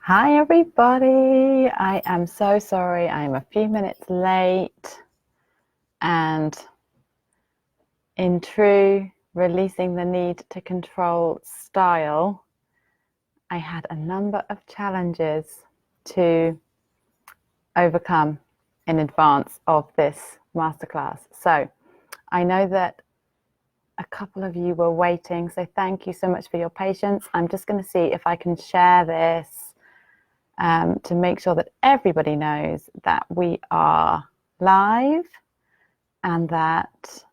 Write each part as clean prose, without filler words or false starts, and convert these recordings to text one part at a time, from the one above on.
Hi everybody, I am so sorry I'm a few minutes late, and in true releasing the need to control style, I had a number of challenges to overcome in advance of this masterclass. So I know that a couple of you were waiting, so thank you so much for your patience. I'm just going to see if I can share this to make sure that everybody knows that we are live and that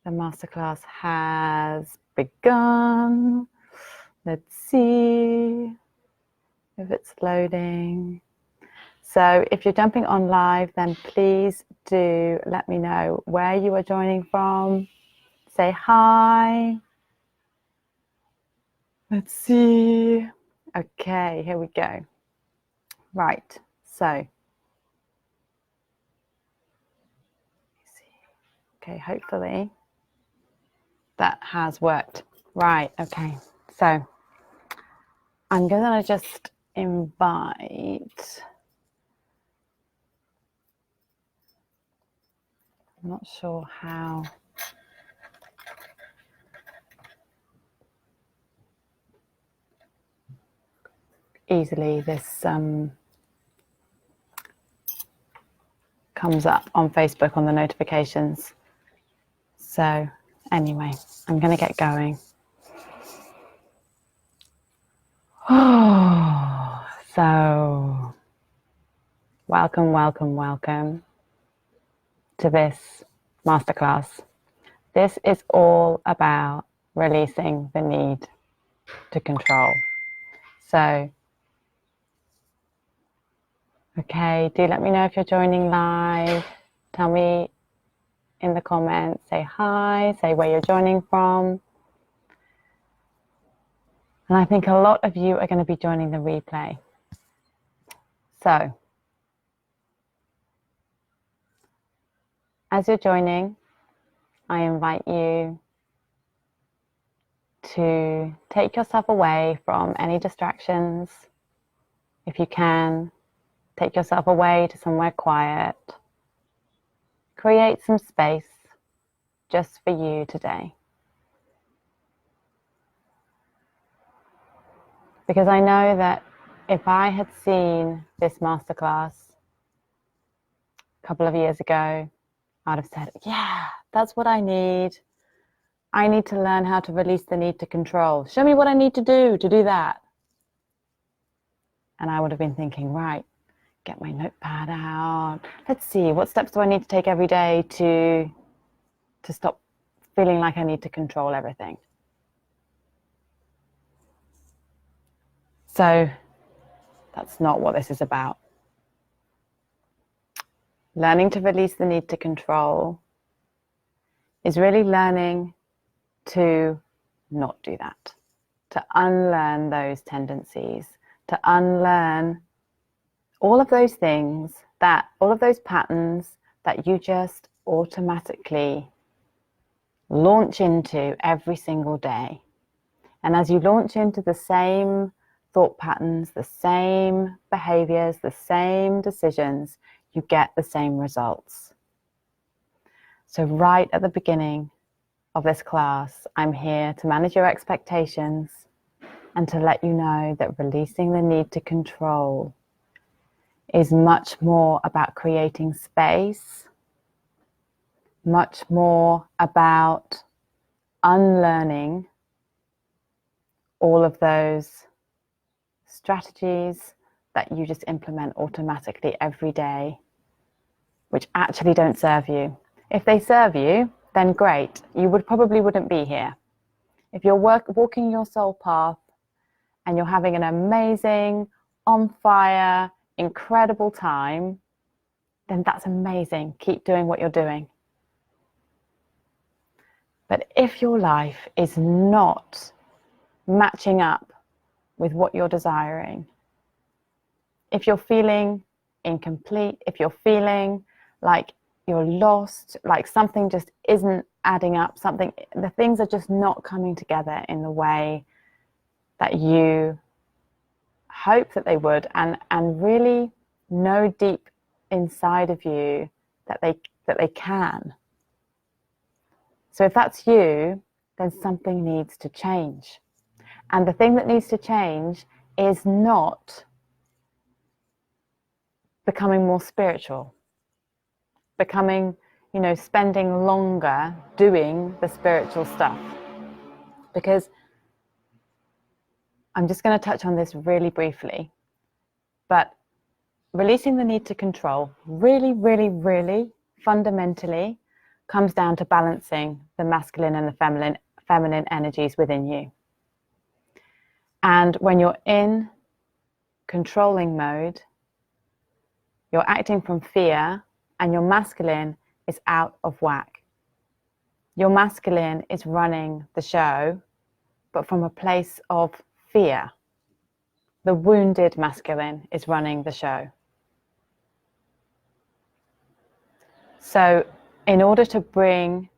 the masterclass has begun. Let's see if it's loading. So if you're jumping on live, then please do let me know where you are joining from. Say hi. Let's see. Okay, here we go. Right, so okay, hopefully that has worked. Right, okay, so I'm gonna just invite, I'm not sure how easily this comes up on Facebook on the notifications. So anyway, I'm gonna get going. Oh, so welcome to this masterclass. This is all about releasing the need to control. So, okay, do let me know if you're joining live. Tell me in the comments, say hi, say where you're joining from. And I think a lot of you are going to be joining the replay. So, as you're joining, I invite you to take yourself away from any distractions. If you can, take yourself away to somewhere quiet. Create some space just for you today. Because I know that if I had seen this masterclass a couple of years ago, I'd have said, yeah, that's what I need. I need to learn how to release the need to control. Show me what I need to do that. And I would have been thinking, right, get my notepad out. Let's see, what steps do I need to take every day to stop feeling like I need to control everything? So that's not what this is about. Learning to release the need to control is really learning to not do that, to unlearn those tendencies, to unlearn all of those things, all of those patterns that you just automatically launch into every single day. And as you launch into the same thought patterns, the same behaviors, the same decisions, you get the same results. So right at the beginning of this class, I'm here to manage your expectations and to let you know that releasing the need to control is much more about creating space, much more about unlearning all of those strategies that you just implement automatically every day, which actually don't serve you. If they serve you, then great. You probably wouldn't be here. If you're walking your soul path and you're having an amazing, on fire, incredible time, then that's amazing. Keep doing what you're doing. But if your life is not matching up with what you're desiring, if you're feeling incomplete, if you're feeling like you're lost, like something just isn't adding up, the things are just not coming together in the way that you hope that they would, and really know deep inside of you that they can. So if that's you, then something needs to change. And the thing that needs to change is not becoming more spiritual, becoming, spending longer doing the spiritual stuff. Because I'm just going to touch on this really briefly, but releasing the need to control really, really, really fundamentally comes down to balancing the masculine and the feminine energies within you. And when you're in controlling mode, you're acting from fear, and your masculine is out of whack. Your masculine is running the show, but from a place of fear. The wounded masculine is running the show. So in order to bring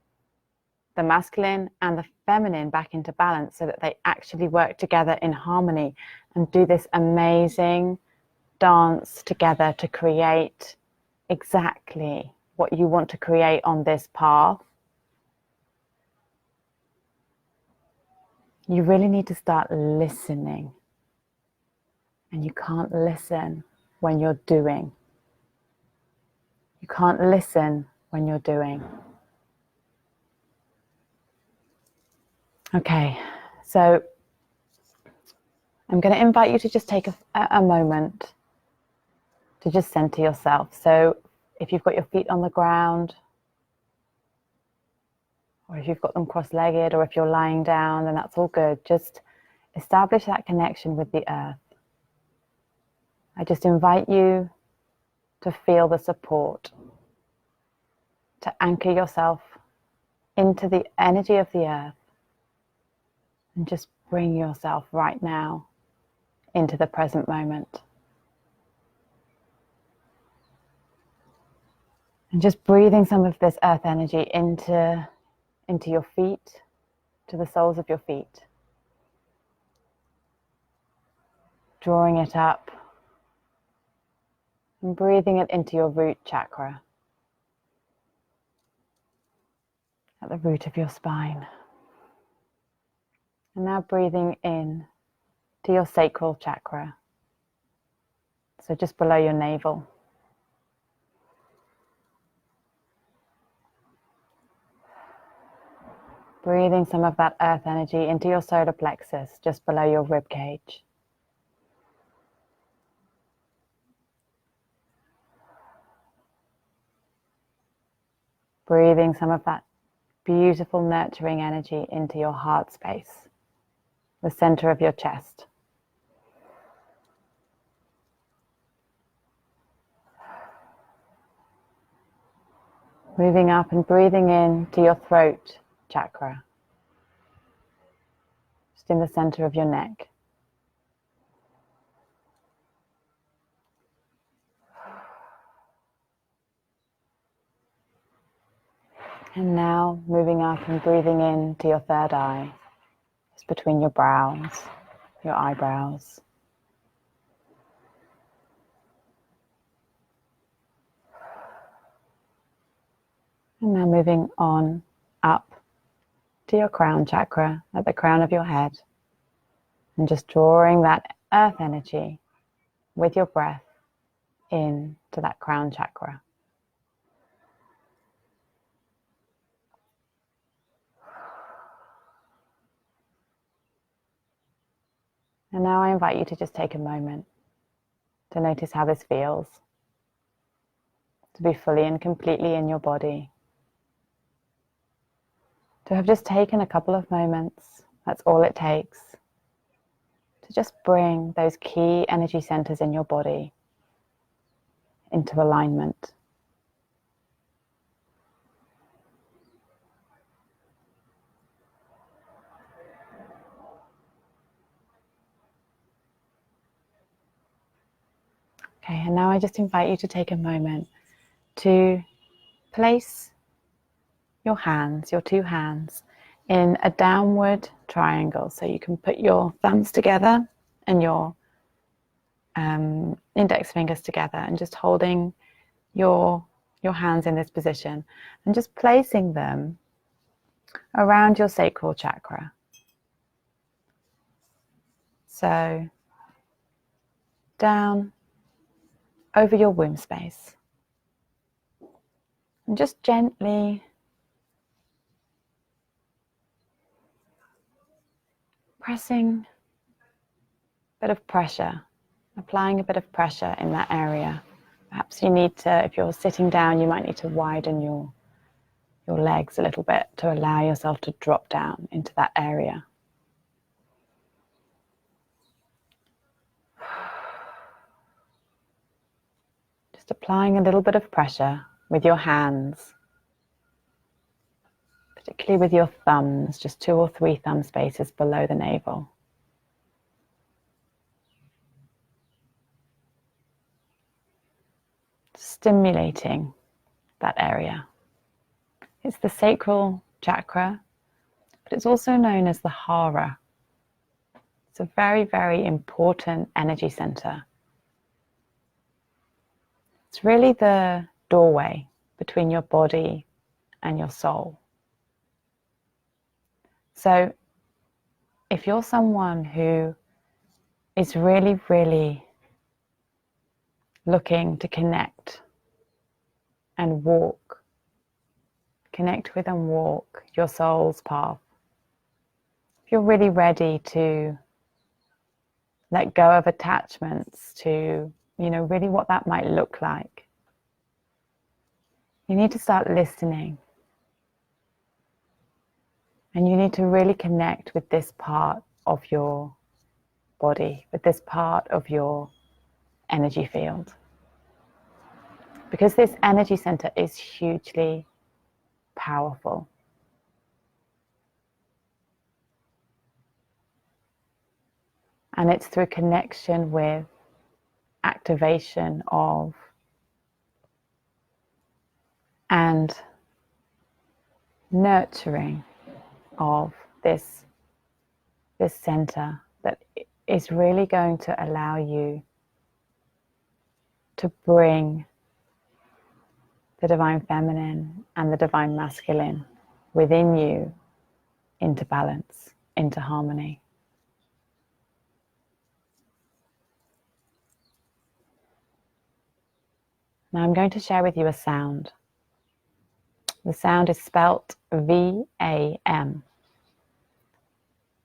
the masculine and the feminine back into balance so that they actually work together in harmony and do this amazing dance together to create exactly what you want to create on this path, you really need to start listening. And you can't listen when you're doing. You can't listen when you're doing. Okay, so I'm going to invite you to just take a moment to just center yourself. So if you've got your feet on the ground, or if you've got them cross-legged, or if you're lying down, then that's all good. Just establish that connection with the earth. I just invite you to feel the support, to anchor yourself into the energy of the earth, and just bring yourself right now into the present moment. And just breathing some of this earth energy into your feet, to the soles of your feet. Drawing it up and breathing it into your root chakra, at the root of your spine. And now breathing in to your sacral chakra, so just below your navel. Breathing some of that earth energy into your solar plexus, just below your rib cage. Breathing some of that beautiful nurturing energy into your heart space, the center of your chest. Moving up and breathing in to your throat chakra, just in the center of your neck. And now moving up and breathing in to your third eye, just between your brows, your eyebrows. And now moving on up to your crown chakra, at the crown of your head. And just drawing that earth energy with your breath into that crown chakra. And now I invite you to just take a moment to notice how this feels, to be fully and completely in your body, to have just taken a couple of moments, that's all it takes, to just bring those key energy centers in your body into alignment. Okay, and now I just invite you to take a moment to place your hands, your two hands, in a downward triangle. So you can put your thumbs together and your index fingers together and just holding your hands in this position and just placing them around your sacral chakra. So down over your womb space. And just gently pressing a bit of pressure, applying a bit of pressure in that area. Perhaps you need to, if you're sitting down, you might need to widen your legs a little bit to allow yourself to drop down into that area. Just applying a little bit of pressure with your hands, particularly with your thumbs, just 2 or 3 thumb spaces below the navel. Stimulating that area. It's the sacral chakra, but it's also known as the hara. It's a very, very important energy center. It's really the doorway between your body and your soul. So if you're someone who is really, really looking to connect and connect with and walk your soul's path, if you're really ready to let go of attachments to, really what that might look like, you need to start listening. And you need to really connect with this part of your body, with this part of your energy field. Because this energy center is hugely powerful. And it's through connection with activation of and nurturing of this center that is really going to allow you to bring the divine feminine and the divine masculine within you into balance, into harmony. Now I'm going to share with you a sound. The sound is spelt V-A-M,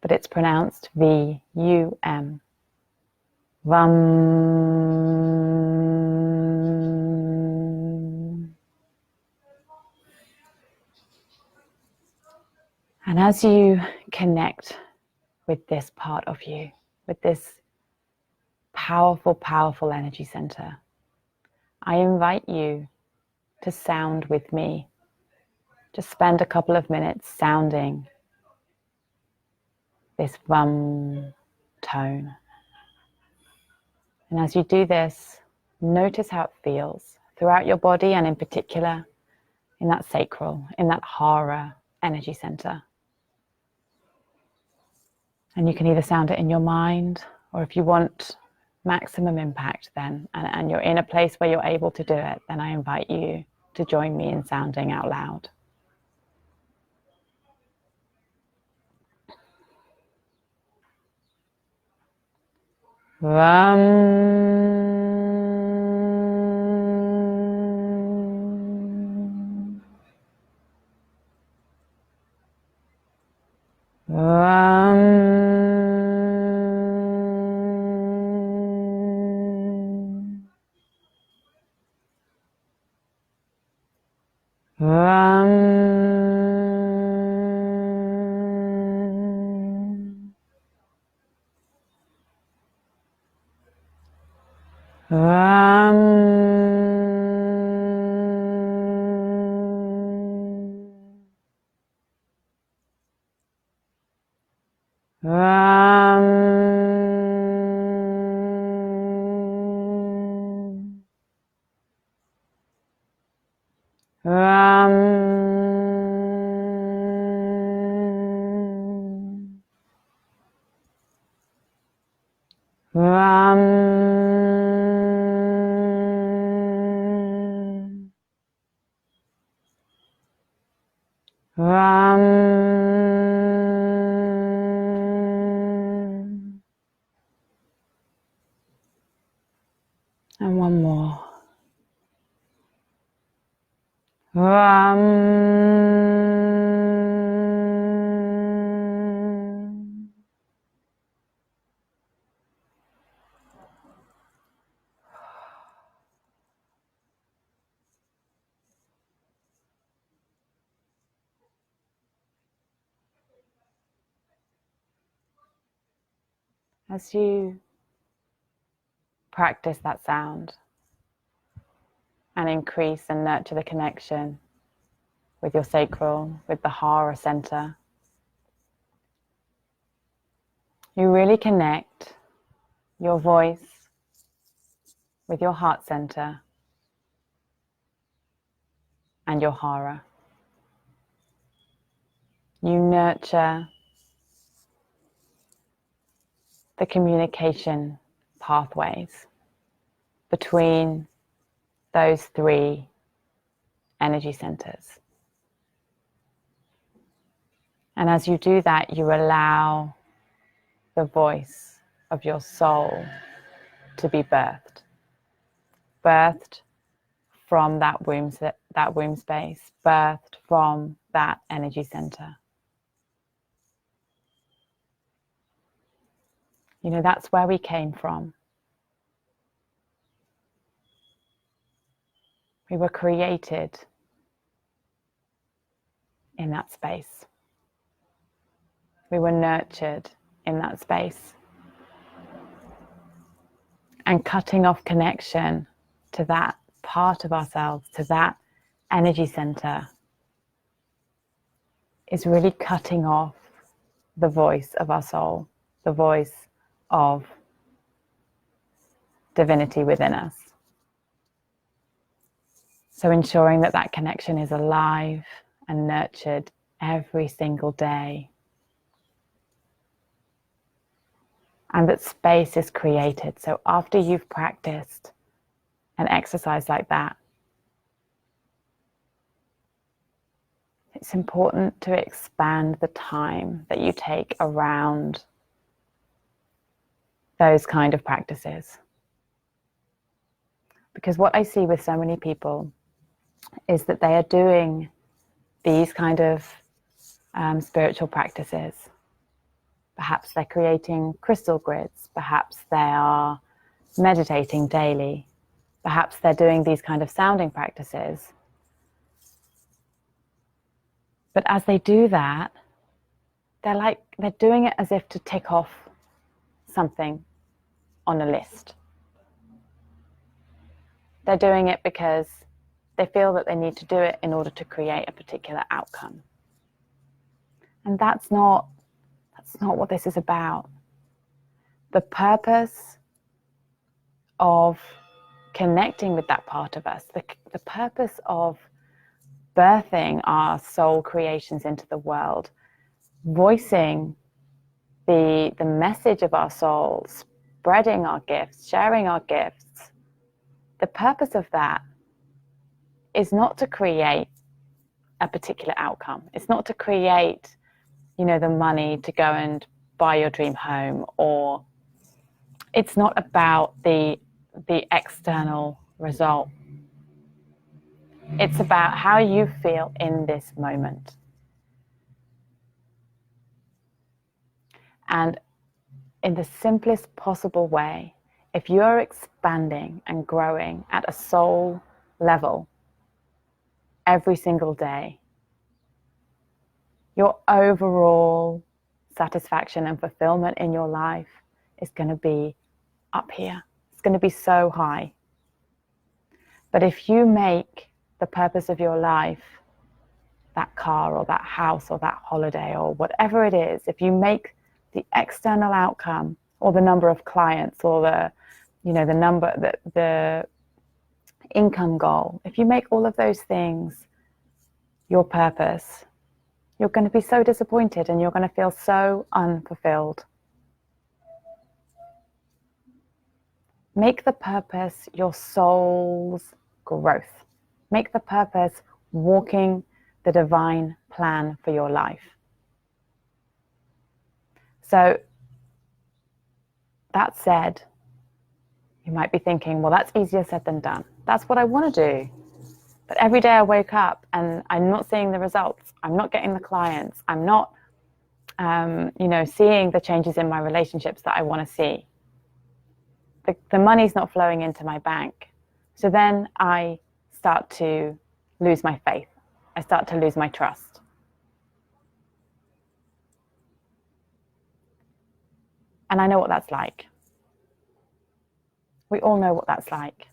but it's pronounced V-U-M. Vam. And as you connect with this part of you, with this powerful, powerful energy center, I invite you to sound with me. Just spend a couple of minutes sounding this Vam tone. And as you do this, notice how it feels throughout your body and in particular in that sacral, in that hara energy center. And you can either sound it in your mind, or if you want maximum impact then, and you're in a place where you're able to do it, then I invite you to join me in sounding out loud. Ram. And one more. Ram. As you practice that sound and increase and nurture the connection with your sacral, with the Hara center, you really connect your voice with your heart center and your Hara. You nurture the communication pathways between those three energy centers. And as you do that, you allow the voice of your soul to be birthed from that womb space, birthed from that energy center. You know, that's where we came from. We were created in that space. We were nurtured in that space. And cutting off connection to that part of ourselves, to that energy center, is really cutting off the voice of our soul, the voice of divinity within us. So ensuring that that connection is alive and nurtured every single day. And that space is created. So after you've practiced an exercise like that, it's important to expand the time that you take around those kind of practices. Because what I see with so many people is that they are doing these kind of spiritual practices. Perhaps they're creating crystal grids. Perhaps they are meditating daily. Perhaps they're doing these kind of sounding practices. But as they do that, they're doing it as if to tick off something on a list. They're doing it because they feel that they need to do it in order to create a particular outcome. And that's not what this is about. The purpose of connecting with that part of us, the purpose of birthing our soul creations into the world, voicing the message of our soul, spreading our gifts, sharing our gifts, the purpose of that is not to create a particular outcome. It's not to create, the money to go and buy your dream home, or it's not about the external result. It's about how you feel in this moment. And in the simplest possible way, if you're expanding and growing at a soul level every single day, your overall satisfaction and fulfillment in your life is going to be up here. It's going to be so high. But if you make the purpose of your life that car or that house or that holiday or whatever it is, if you make the external outcome or the number of clients or the income goal, if you make all of those things your purpose, you're going to be so disappointed and you're going to feel so unfulfilled. Make the purpose your soul's growth. Make the purpose walking the divine plan for your life. So that said, You might be thinking, well, that's easier said than done. That's what I want to do. But every day I wake up and I'm not seeing the results. I'm not getting the clients. I'm not, seeing the changes in my relationships that I want to see. The money's not flowing into my bank. So then I start to lose my faith. I start to lose my trust. And I know what that's like. We all know what that's like.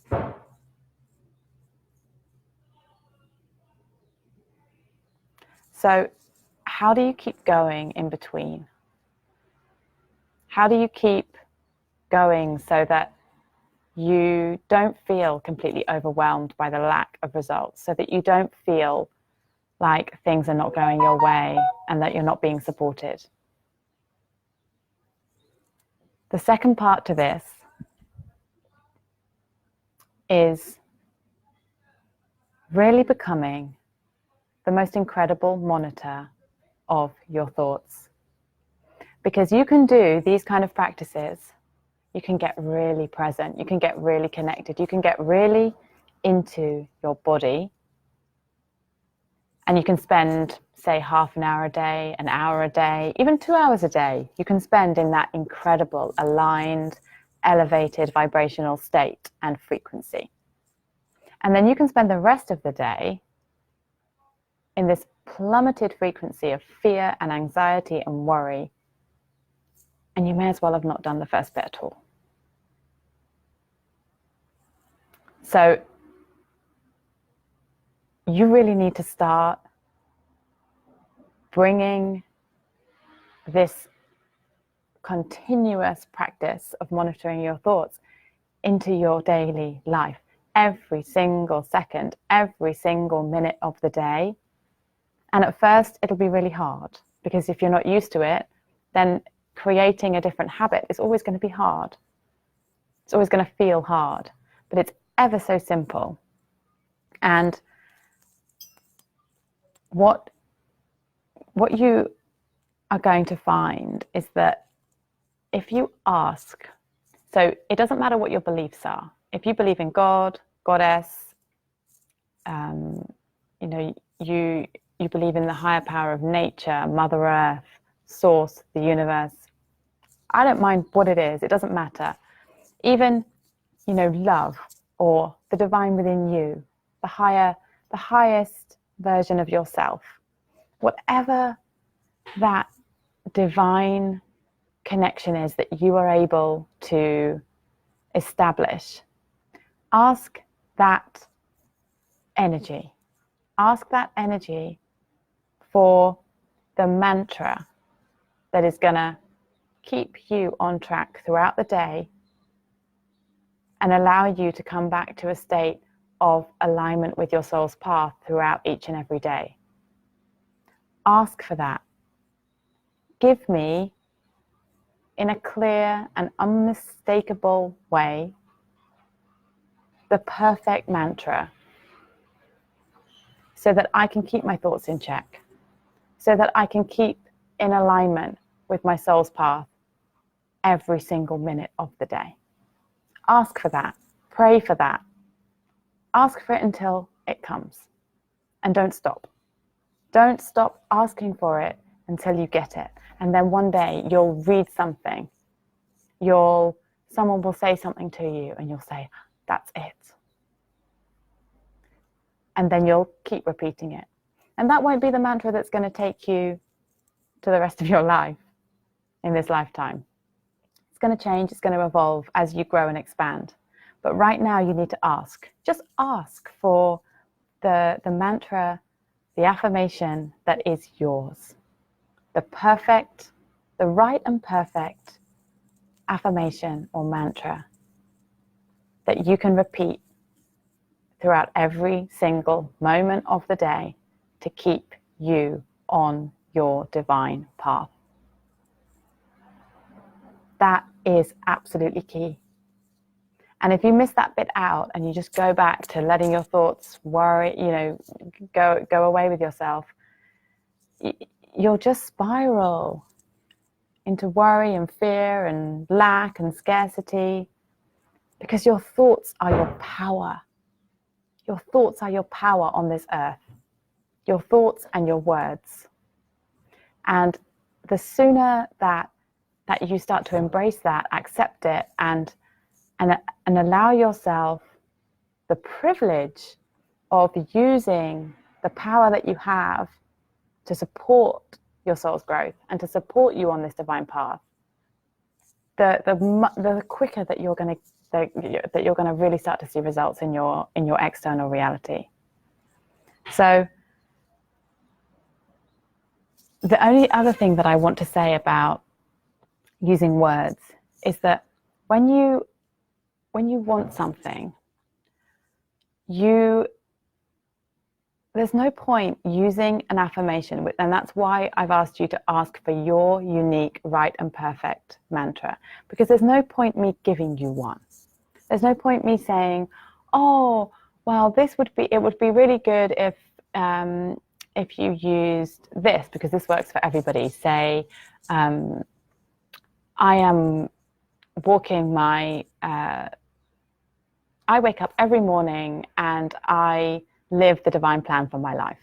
So how do you keep going in between? How do you keep going so that you don't feel completely overwhelmed by the lack of results, so that you don't feel like things are not going your way and that you're not being supported? The second part to this is really becoming the most incredible monitor of your thoughts. Because you can do these kind of practices, you can get really present, you can get really connected, you can get really into your body, and you can spend, say, half an hour a day, an hour a day, even 2 hours a day, you can spend in that incredible, aligned, elevated vibrational state and frequency. And then you can spend the rest of the day in this plummeted frequency of fear and anxiety and worry, and you may as well have not done the first bit at all. So you really need to start bringing this continuous practice of monitoring your thoughts into your daily life, every single second, every single minute of the day. And at first, it'll be really hard, because if you're not used to it, then creating a different habit is always going to be hard. It's always going to feel hard, but it's ever so simple. And what you are going to find is that if you ask, so it doesn't matter what your beliefs are. If you believe in God, Goddess, you believe in the higher power of nature, Mother Earth, Source, the universe, I don't mind what it is. It doesn't matter. Even, love, or the divine within you, the highest version of yourself, whatever that divine connection is that you are able to establish, ask that energy for the mantra that is going to keep you on track throughout the day and allow you to come back to a state of alignment with your soul's path throughout each and every day. Ask for that. Give me, in a clear and unmistakable way, the perfect mantra so that I can keep my thoughts in check, so that I can keep in alignment with my soul's path every single minute of the day. Ask for that. Pray for that. Ask for it until it comes. And don't stop. Don't stop asking for it until you get it. And then one day you'll read something. Someone will say something to you and you'll say, that's it. And then you'll keep repeating it. And that won't be the mantra that's going to take you to the rest of your life in this lifetime. It's going to change, it's going to evolve as you grow and expand. But right now you need to ask. Just ask for the mantra, the affirmation that is yours. The right and perfect affirmation or mantra that you can repeat throughout every single moment of the day to keep you on your divine path. That is absolutely key. And if you miss that bit out and you just go back to letting your thoughts worry, go away with yourself, you'll just spiral into worry and fear and lack and scarcity. because your thoughts are your power. Your thoughts are your power on this earth. Your thoughts and your words. And the sooner that you start to embrace that, accept it, and allow yourself the privilege of using the power that you have to support your soul's growth and to support you on this divine path, the quicker that you're going to really start to see results in your external reality. So the only other thing that I want to say about using words is that when you want something, there's no point using an affirmation, and that's why I've asked you to ask for your unique, right and perfect mantra, because there's no point me giving you one. There's no point me saying, oh, well, it would be really good if you used this, because this works for everybody. Say, I am walking I wake up every morning and I live the divine plan for my life.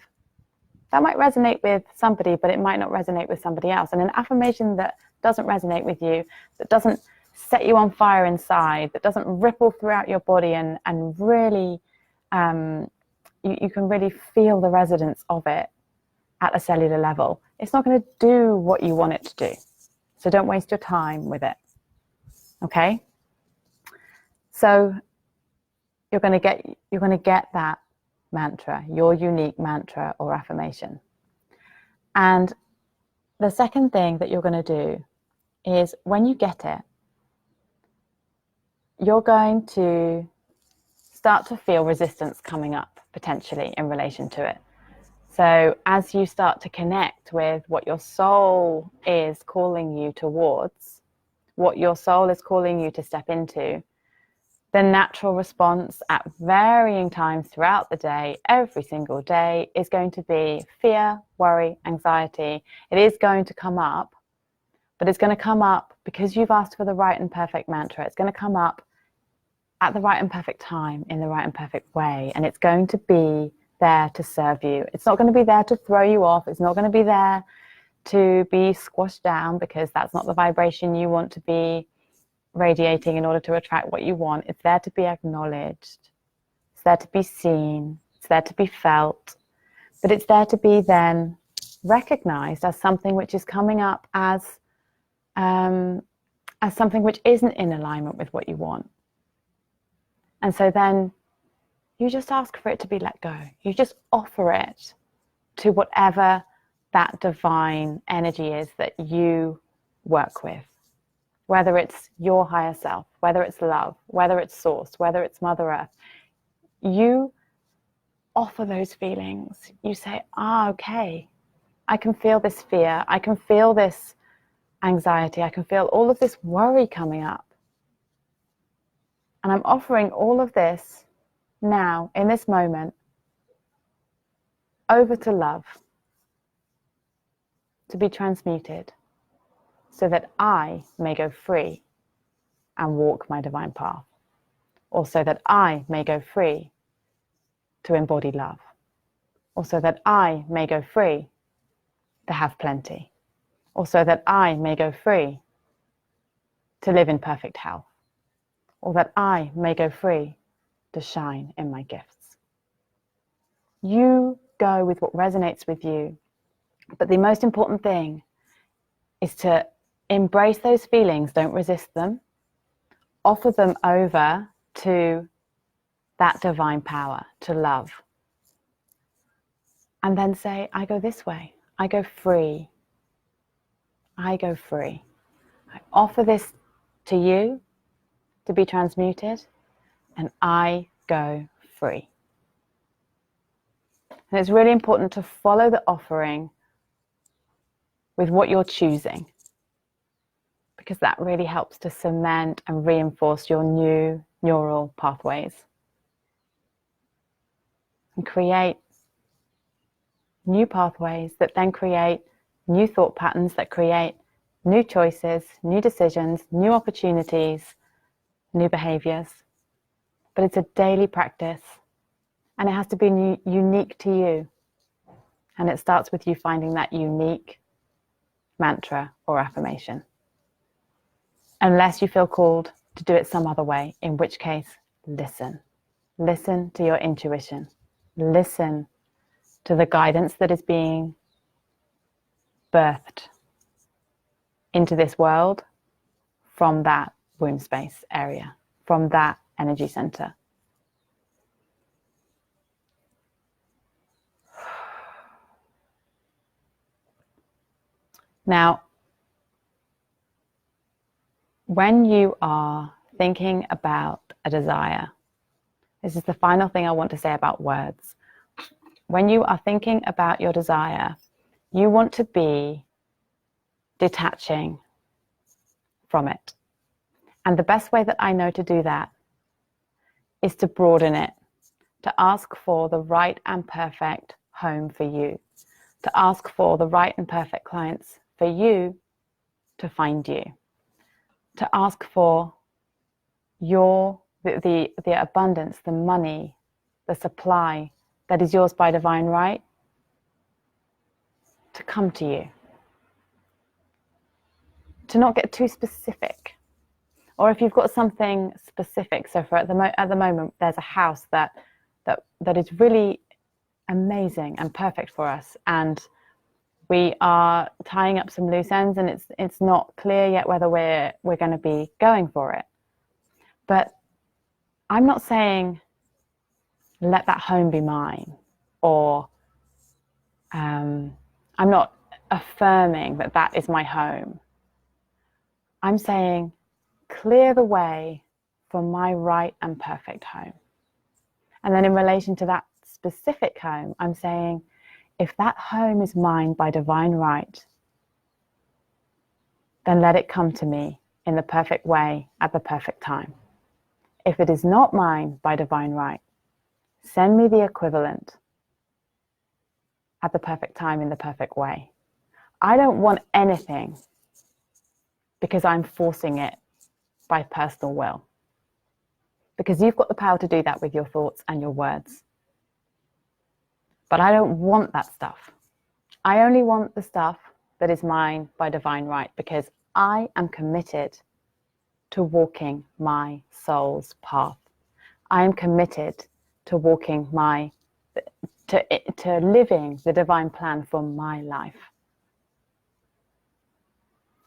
That might resonate with somebody, but it might not resonate with somebody else. And an affirmation that doesn't resonate with you, that doesn't set you on fire inside, that doesn't ripple throughout your body and really, you can really feel the resonance of it at a cellular level, it's not going to do what you want it to do. So don't waste your time with it. Okay? So you're going to get that mantra, your unique mantra or affirmation. And the second thing that you're going to do is, when you get it, you're going to start to feel resistance coming up potentially in relation to it. So as you start to connect with what your soul is calling you towards, what your soul is calling you to step into, the natural response at varying times throughout the day, every single day, is going to be fear, worry, anxiety. It is going to come up, but it's going to come up because you've asked for the right and perfect mantra. It's going to come up at the right and perfect time, in the right and perfect way, and it's going to be there to serve you. It's not going to be there to throw you off. It's not going to be there to be squashed down, because that's not the vibration you want to be radiating in order to attract what you want. It's there to be acknowledged. It's there to be seen. It's there to be felt. But it's there to be then recognized as something which is coming up as something which isn't in alignment with what you want. And so then you just ask for it to be let go. You just offer it to whatever that divine energy is that you work with. Whether it's your higher self, whether it's love, whether it's source, whether it's Mother Earth, you offer those feelings. You say, okay, I can feel this fear. I can feel this anxiety. I can feel all of this worry coming up. And I'm offering all of this now, in this moment, over to love, to be transmuted, so that I may go free and walk my divine path, or so that I may go free to embody love, or so that I may go free to have plenty, or so that I may go free to live in perfect health, or that I may go free to shine in my gifts. You go with what resonates with you, but the most important thing is to embrace those feelings. Don't resist them. Offer them over to that divine power, to love. And then say, I go this way. I go free. I go free. I offer this to you to be transmuted, and I go free. And it's really important to follow the offering with what you're choosing, because that really helps to cement and reinforce your new neural pathways and create new pathways that then create new thought patterns, that create new choices, new decisions, new opportunities, new behaviors. but it's a daily practice, and it has to be unique to you. And it starts with you finding that unique mantra or affirmation. Unless you feel called to do it some other way, in which case, listen. Listen to your intuition. Listen to the guidance that is being birthed into this world from that womb space area, from that energy center. Now, when you are thinking about a desire, this is the final thing I want to say about words. When you are thinking about your desire, you want to be detaching from it. And the best way that I know to do that is to broaden it, to ask for the right and perfect home for you, to ask for the right and perfect clients for you to find you, to ask for the abundance, the money, the supply that is yours by divine right to come to you. To not get too specific. Or if you've got something specific, so for at the moment there's a house that is really amazing and perfect for us, and we are tying up some loose ends, and it's not clear yet whether we're going to be going for it. But I'm not saying let that home be mine, or I'm not affirming that is my home. I'm saying clear the way for my right and perfect home. And then in relation to that specific home, I'm saying if that home is mine by divine right, then let it come to me in the perfect way at the perfect time. If it is not mine by divine right, send me the equivalent at the perfect time in the perfect way. I don't want anything because I'm forcing it by personal will. Because you've got the power to do that with your thoughts and your words. But I don't want that stuff. I only want the stuff that is mine by divine right, because I am committed to walking my soul's path. I am committed to walking to living the divine plan for my life.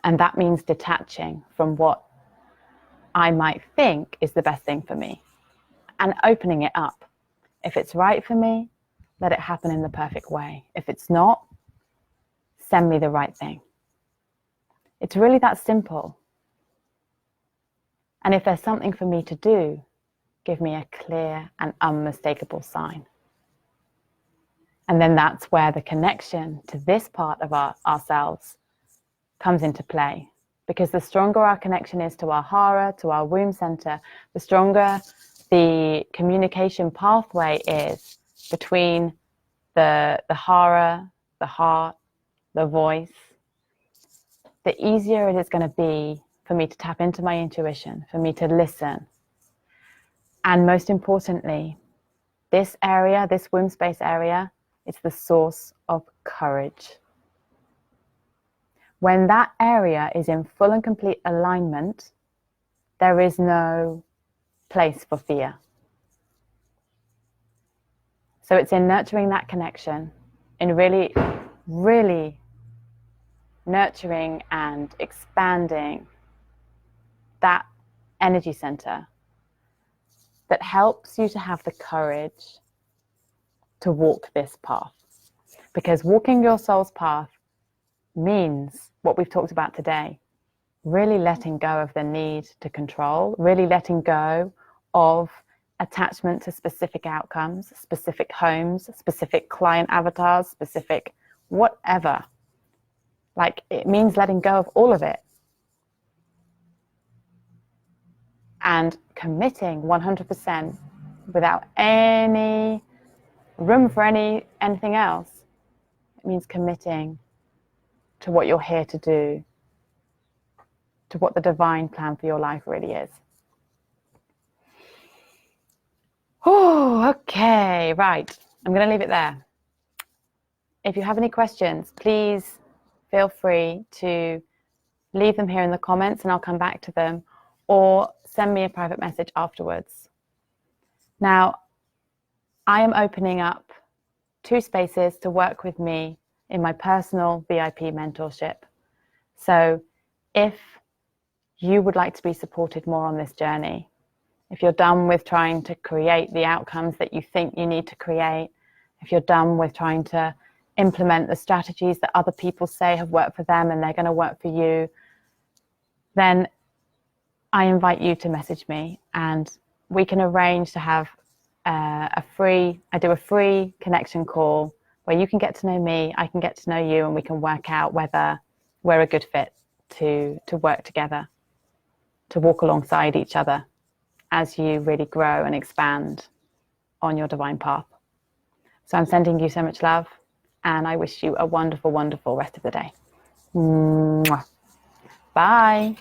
And that means detaching from what I might think is the best thing for me and opening it up. If it's right for me, let it happen in the perfect way. If it's not, send me the right thing. It's really that simple. And if there's something for me to do, give me a clear and unmistakable sign. And then that's where the connection to this part of ourselves comes into play. Because the stronger our connection is to our hara, to our womb center, the stronger the communication pathway is between the hara, the heart, the voice, the easier it is going to be for me to tap into my intuition, for me to listen. And most importantly, this area, this womb space area, is the source of courage. When that area is in full and complete alignment, there is no place for fear. So it's in nurturing that connection, in really, really nurturing and expanding that energy center that helps you to have the courage to walk this path. Because walking your soul's path means what we've talked about today, really letting go of the need to control, really letting go of attachment to specific outcomes, specific homes, specific client avatars, specific whatever. Like, it means letting go of all of it and committing 100% without any room for anything else. It means committing to what you're here to do, to what the divine plan for your life really is. Oh, okay, right. I'm going to leave it there. If you have any questions, please feel free to leave them here in the comments and I'll come back to them, or send me a private message afterwards. Now, I am opening up 2 spaces to work with me in my personal VIP mentorship. So if you would like to be supported more on this journey, if you're done with trying to create the outcomes that you think you need to create, if you're done with trying to implement the strategies that other people say have worked for them and they're going to work for you, then I invite you to message me and we can arrange to have I do a free connection call where you can get to know me, I can get to know you, and we can work out whether we're a good fit to work together, to walk alongside each other as you really grow and expand on your divine path. So I'm sending you so much love, and I wish you a wonderful, wonderful rest of the day. Mwah. Bye.